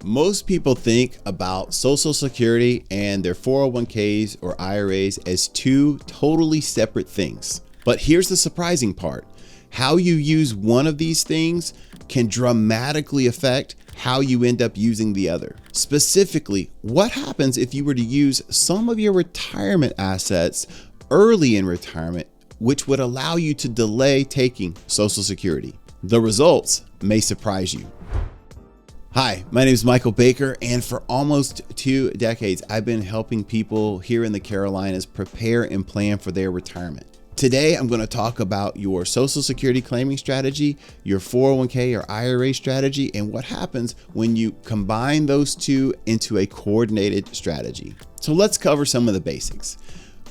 Most people think about Social Security and their 401ks or IRAs as two totally separate things. But here's the surprising part. How you use one of these things can dramatically affect how you end up using the other. Specifically, what happens if you were to use some of your retirement assets early in retirement, which would allow you to delay taking Social Security? The results may surprise you. Hi, my name is Michael Baker, and for almost 2 decades, I've been helping people here in the Carolinas prepare and plan for their retirement. Today, I'm going to talk about your Social Security claiming strategy, your 401k or IRA strategy, and what happens when you combine those two into a coordinated strategy. So let's cover some of the basics.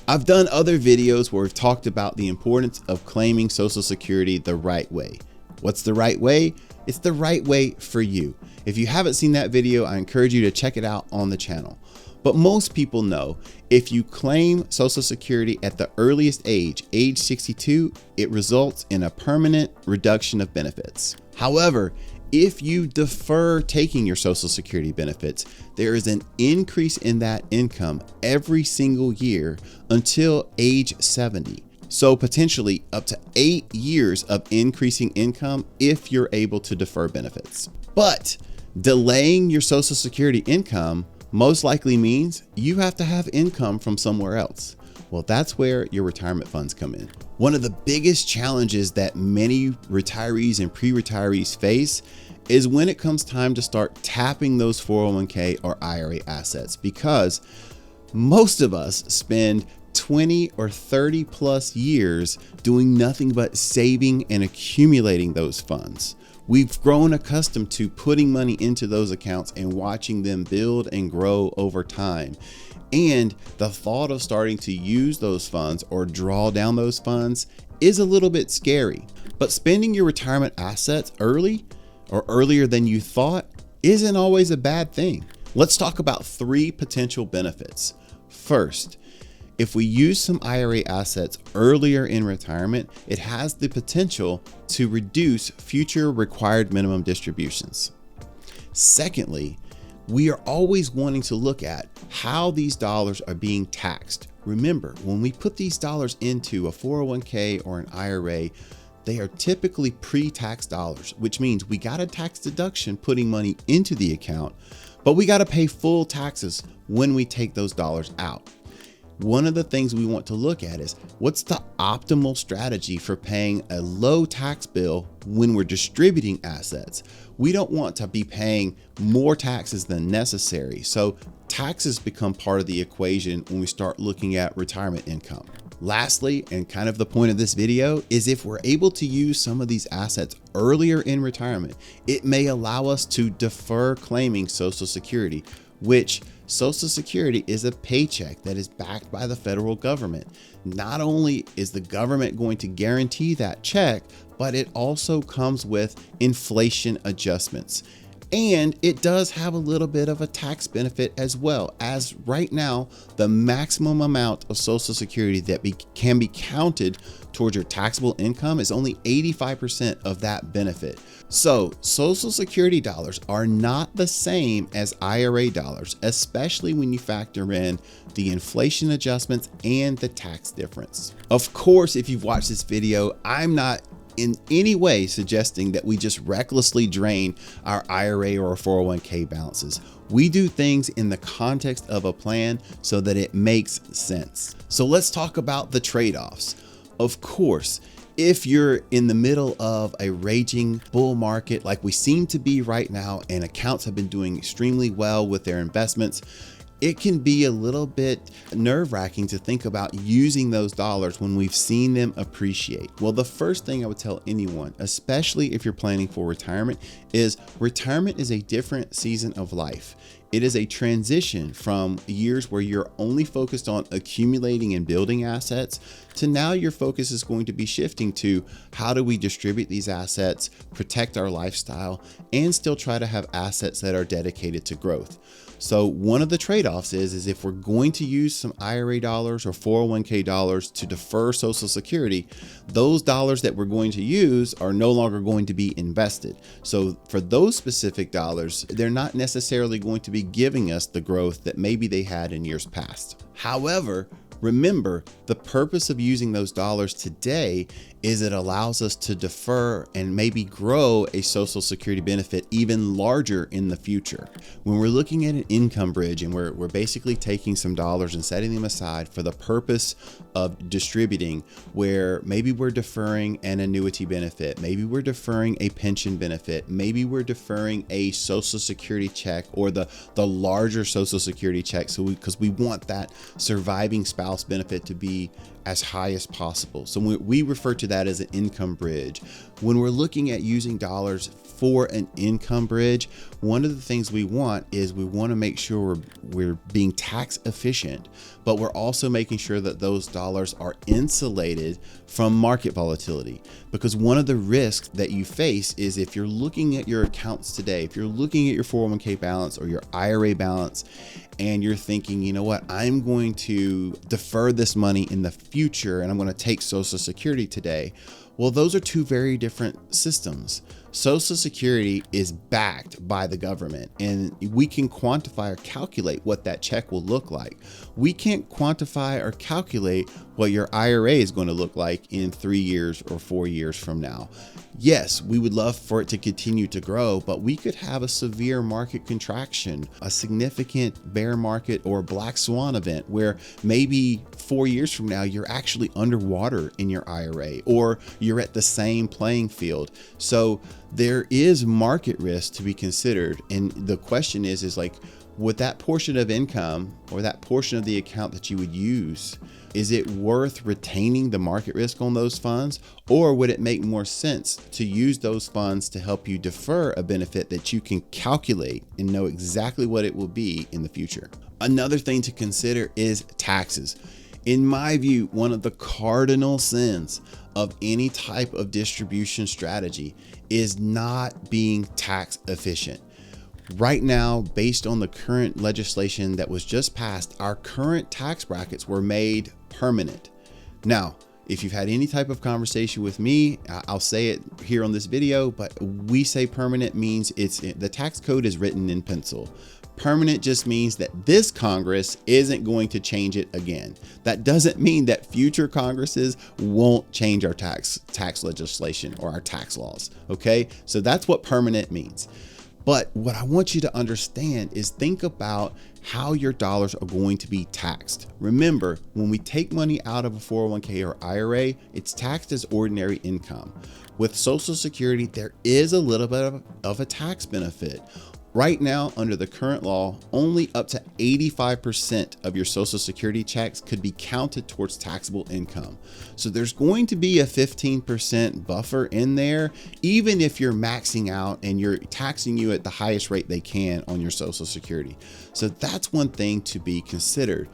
I've done other videos where we've talked about the importance of claiming Social Security the right way. What's the right way? It's the right way for you. If you haven't seen that video, I encourage you to check it out on the channel. But most people know if you claim Social Security at the earliest age 62, it results in a permanent reduction of benefits. However, if you defer taking your Social Security benefits, there is an increase in that income every single year until age 70. So potentially up to 8 years of increasing income if you're able to defer benefits. But delaying your Social Security income most likely means you have to have income from somewhere else. Well, that's where your retirement funds come in. One of the biggest challenges that many retirees and pre-retirees face is when it comes time to start tapping those 401k or IRA assets, because most of us spend 20 or 30 plus years doing nothing but saving and accumulating those funds. We've grown accustomed to putting money into those accounts and watching them build and grow over time. And the thought of starting to use those funds or draw down those funds is a little bit scary. But spending your retirement assets early or earlier than you thought isn't always a bad thing. Let's talk about 3 potential benefits. First, if we use some IRA assets earlier in retirement, it has the potential to reduce future required minimum distributions. Secondly, we are always wanting to look at how these dollars are being taxed. Remember, when we put these dollars into a 401k or an IRA, they are typically pre-tax dollars, which means we got a tax deduction putting money into the account, but we got to pay full taxes when we take those dollars out. One of the things we want to look at is what's the optimal strategy for paying a low tax bill when we're distributing assets. We don't want to be paying more taxes than necessary. So taxes become part of the equation when we start looking at retirement income. Lastly, and kind of the point of this video, is if we're able to use some of these assets earlier in retirement, it may allow us to defer claiming Social Security, which Social Security is a paycheck that is backed by the federal government. Not only is the government going to guarantee that check, but it also comes with inflation adjustments. And it does have a little bit of a tax benefit as well, as right now, the maximum amount of Social Security that can be counted towards your taxable income is only 85% of that benefit. So Social Security dollars are not the same as IRA dollars, especially when you factor in the inflation adjustments and the tax difference. Of course, if you've watched this video, I'm not in any way suggesting that we just recklessly drain our IRA or 401k balances. We do things in the context of a plan so that it makes sense. So let's talk about the trade-offs. Of course, if you're in the middle of a raging bull market like we seem to be right now, and accounts have been doing extremely well with their investments, it can be a little bit nerve-wracking to think about using those dollars when we've seen them appreciate. Well, the first thing I would tell anyone, especially if you're planning for retirement, is retirement is a different season of life. It is a transition from years where you're only focused on accumulating and building assets to now your focus is going to be shifting to how do we distribute these assets, protect our lifestyle, and still try to have assets that are dedicated to growth. So one of the trade-offs is if we're going to use some IRA dollars or 401k dollars to defer Social Security, those dollars that we're going to use are no longer going to be invested. So for those specific dollars, they're not necessarily going to be giving us the growth that maybe they had in years past. However, remember, the purpose of using those dollars today is it allows us to defer and maybe grow a Social Security benefit even larger in the future. When we're looking at an income bridge and we're basically taking some dollars and setting them aside for the purpose of distributing, where maybe we're deferring an annuity benefit, maybe we're deferring a pension benefit, maybe we're deferring a Social Security check or the larger Social Security check, because we want that surviving spouse benefit to be as high as possible. So we refer to that as an income bridge. When we're looking at using dollars for an income bridge, one of the things we want to make sure we're being tax efficient, but we're also making sure that those dollars are insulated from market volatility. Because one of the risks that you face is if you're looking at your accounts today, if you're looking at your 401k balance or your IRA balance, and you're thinking, you know what, I'm going to defer this money in the future and I'm going to take Social Security today. Well, those are two very different systems. Social Security is backed by the government, and we can quantify or calculate what that check will look like. We can't quantify or calculate what your IRA is going to look like in 3 years or 4 years from now. Yes, we would love for it to continue to grow, but we could have a severe market contraction, a significant bear market or black swan event where maybe 4 years from now, you're actually underwater in your IRA or you're at the same playing field. So there is market risk to be considered. And the question is like, would that portion of income or that portion of the account that you would use, is it worth retaining the market risk on those funds? Or would it make more sense to use those funds to help you defer a benefit that you can calculate and know exactly what it will be in the future? Another thing to consider is taxes. In my view, one of the cardinal sins of any type of distribution strategy is not being tax efficient. Right now, based on the current legislation that was just passed, our current tax brackets were made permanent. Now, if you've had any type of conversation with me, I'll say it here on this video, but we say permanent means the tax code is written in pencil. Permanent just means that this Congress isn't going to change it again. That doesn't mean that future Congresses won't change our tax legislation or our tax laws. Okay, so that's what permanent means. But what I want you to understand is think about how your dollars are going to be taxed. Remember, when we take money out of a 401k or IRA, it's taxed as ordinary income. With Social Security, there is a little bit of a tax benefit. Right now, under the current law, only up to 85% of your Social Security checks could be counted towards taxable income. So there's going to be a 15% buffer in there, even if you're maxing out and you're taxing you at the highest rate they can on your Social Security. So that's one thing to be considered.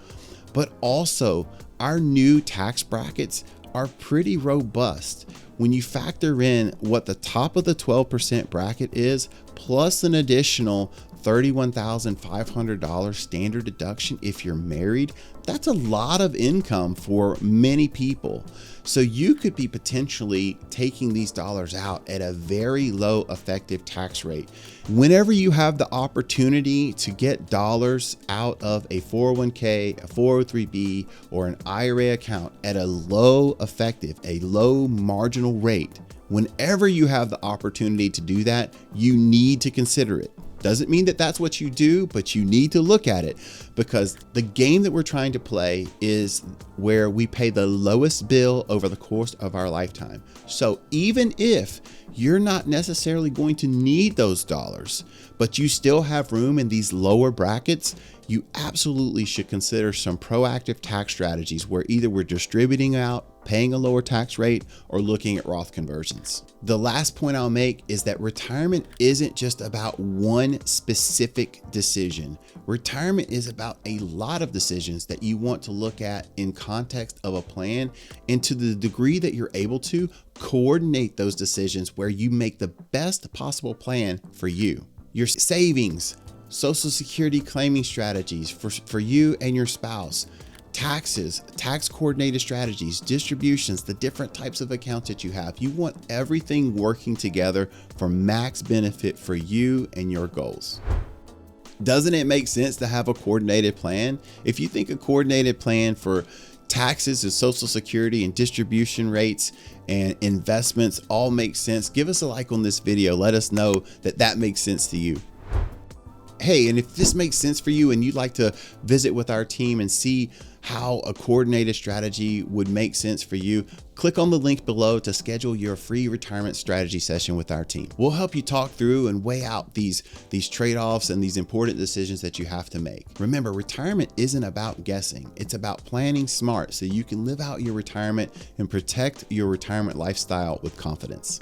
But also, our new tax brackets are pretty robust. When you factor in what the top of the 12% bracket is, plus an additional $31,500 standard deduction if you're married, that's a lot of income for many people. So you could be potentially taking these dollars out at a very low effective tax rate. Whenever you have the opportunity to get dollars out of a 401k, a 403b, or an IRA account at a low effective, a low marginal rate, whenever you have the opportunity to do that, you need to consider it. Doesn't mean that that's what you do, but you need to look at it, because the game that we're trying to play is where we pay the lowest bill over the course of our lifetime. So even if you're not necessarily going to need those dollars, but you still have room in these lower brackets, you absolutely should consider some proactive tax strategies where either we're distributing out, paying a lower tax rate, or looking at Roth conversions. The last point I'll make is that retirement isn't just about one specific decision. Retirement is about a lot of decisions that you want to look at in context of a plan, and to the degree that you're able to, coordinate those decisions where you make the best possible plan for you. Your savings, Social Security claiming strategies for you and your spouse, taxes, tax coordinated strategies, distributions, the different types of accounts that you have. You want everything working together for max benefit for you and your goals. Doesn't it make sense to have a coordinated plan? If you think a coordinated plan for taxes and Social Security and distribution rates and investments all make sense, give us a like on this video. Let us know that that makes sense to you. Hey, and if this makes sense for you and you'd like to visit with our team and see how a coordinated strategy would make sense for you, click on the link below to schedule your free retirement strategy session with our team. We'll help you talk through and weigh out these trade-offs and these important decisions that you have to make. Remember, retirement isn't about guessing. It's about planning smart so you can live out your retirement and protect your retirement lifestyle with confidence.